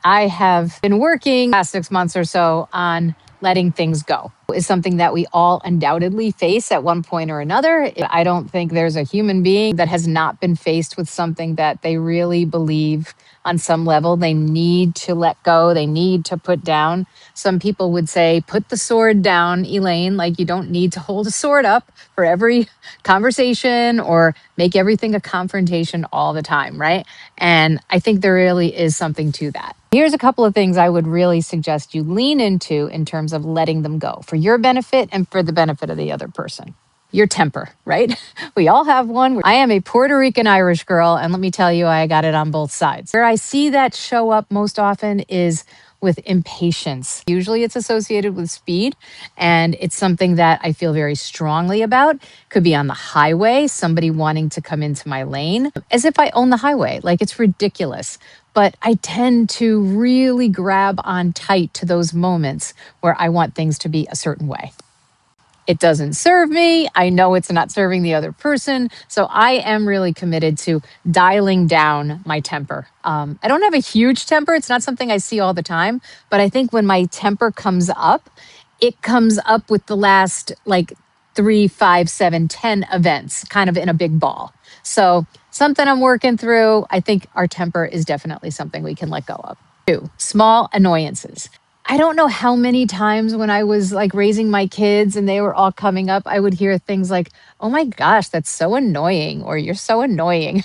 I have been working last 6 months or so on letting things go. It's something that we all undoubtedly face at one point or another. I don't think there's a human being that has not been faced with something that they really believe on some level they need to let go, they need to put down. Some people would say, put the sword down, Elaine, like you don't need to hold a sword up for every conversation or make everything a confrontation all the time, right? And I think there really is something to that. Here's a couple of things I would really suggest you lean into in terms of letting them go for your benefit and for the benefit of the other person. Your temper, right? We all have one. I am a Puerto Rican Irish girl, and let me tell you, I got it on both sides. Where I see that show up most often is with impatience. Usually it's associated with speed, and it's something that I feel very strongly about. Could be on the highway, somebody wanting to come into my lane, as if I own the highway. Like it's ridiculous. But I tend to really grab on tight to those moments where I want things to be a certain way. It doesn't serve me. I know it's not serving the other person. So I am really committed to dialing down my temper. I don't have a huge temper. It's not something I see all the time. But I think when my temper comes up, it comes up with the last like 3, 5, 7, 10 events kind of in a big ball. So something I'm working through. I think our temper is definitely something we can let go of. 2, small annoyances. I don't know how many times when I was like raising my kids and they were all coming up, I would hear things like, oh my gosh, that's so annoying, or you're so annoying.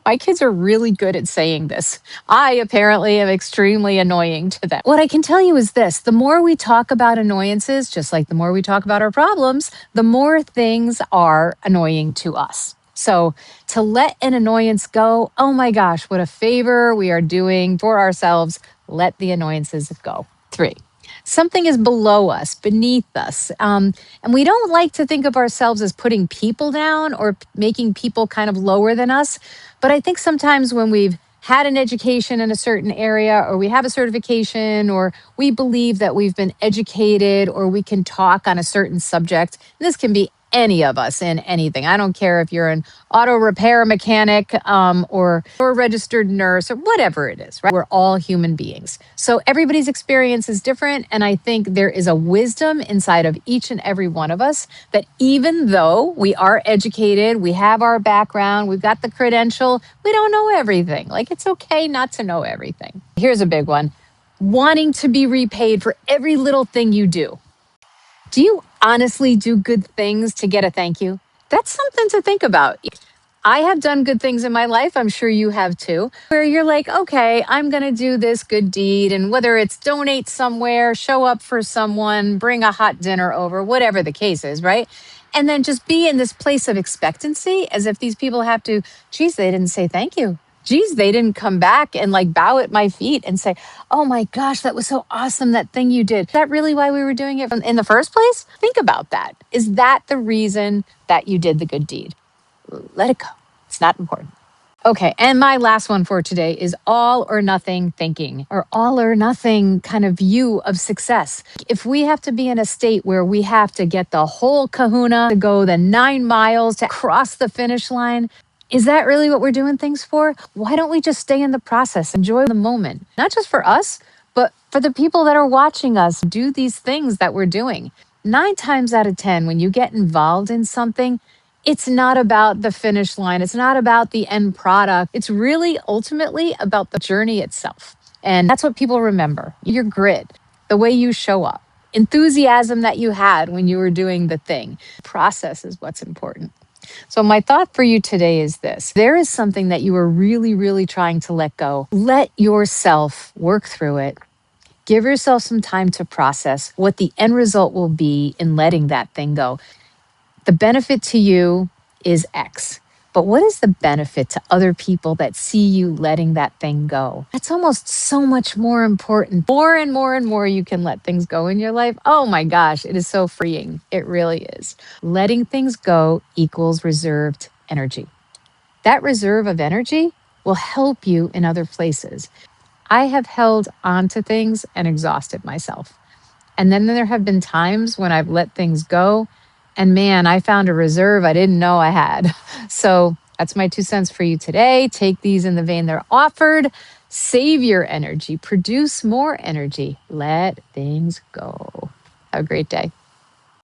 My kids are really good at saying this. I apparently am extremely annoying to them. What I can tell you is this: the more we talk about annoyances, just like the more we talk about our problems, the more things are annoying to us. So to let an annoyance go, oh my gosh, what a favor we are doing for ourselves. Let the annoyances go. 3, something is below us, beneath us. And we don't like to think of ourselves as putting people down or making people kind of lower than us. But I think sometimes when we've had an education in a certain area, or we have a certification, or we believe that we've been educated, or we can talk on a certain subject, and this can be any of us in anything. I don't care if you're an auto repair mechanic or a registered nurse or whatever it is, right? We're all human beings. So everybody's experience is different. And I think there is a wisdom inside of each and every one of us that even though we are educated, we have our background, we've got the credential, we don't know everything. Like it's okay not to know everything. Here's a big one: wanting to be repaid for every little thing you do. Do you honestly do good things to get a thank you? That's something to think about. I have done good things in my life. I'm sure you have too, where you're like, okay, I'm going to do this good deed. And whether it's donate somewhere, show up for someone, bring a hot dinner over, whatever the case is, right? And then just be in this place of expectancy as if these people have to, geez, they didn't say thank you. Geez, they didn't come back and like bow at my feet and say, oh my gosh, that was so awesome, that thing you did. Is that really why we were doing it in the first place? Think about that. Is that the reason that you did the good deed? Let it go. It's not important. Okay, and my last one for today is all or nothing thinking, or all or nothing kind of view of success. If we have to be in a state where we have to get the whole kahuna to go the 9 miles to cross the finish line, is that really what we're doing things for? Why don't we just stay in the process, enjoy the moment, not just for us, but for the people that are watching us do these things that we're doing? 9 times out of 10, when you get involved in something, it's not about the finish line. It's not about the end product. It's really ultimately about the journey itself. And that's what people remember: your grit, the way you show up, enthusiasm that you had when you were doing the thing. Process is what's important. So my thought for you today is this: there is something that you are really, really trying to let go. Let yourself work through it. Give yourself some time to process what the end result will be in letting that thing go. The benefit to you is X, but what is the benefit to other people that see you letting that thing go? That's almost so much more important. More and more and more you can let things go in your life. Oh my gosh, it is so freeing. It really is. Letting things go equals reserved energy. That reserve of energy will help you in other places. I have held on to things and exhausted myself. And then there have been times when I've let things go, and man, I found a reserve I didn't know I had. So That's my 2 cents for you today. Take these in the vein they're offered. Save your energy, produce more energy, let things go. Have a great day.